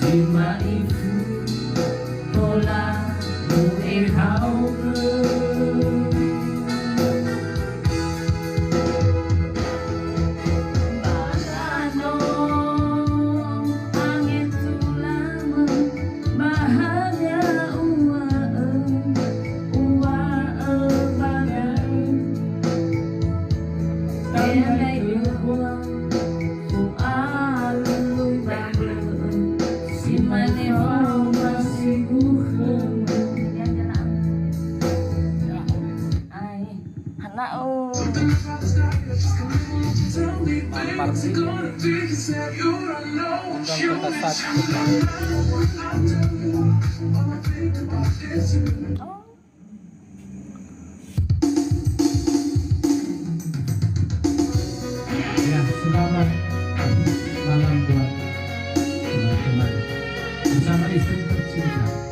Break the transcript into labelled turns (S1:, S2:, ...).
S1: si maifu tola mo e hauke balano angin tulama bahagia ua bagai Tandai ua si maneo masih bukan ay anak
S2: Mampar sih hanggang ketasat
S3: Ya, selamat malam buat teman-teman bersama istri tercinta.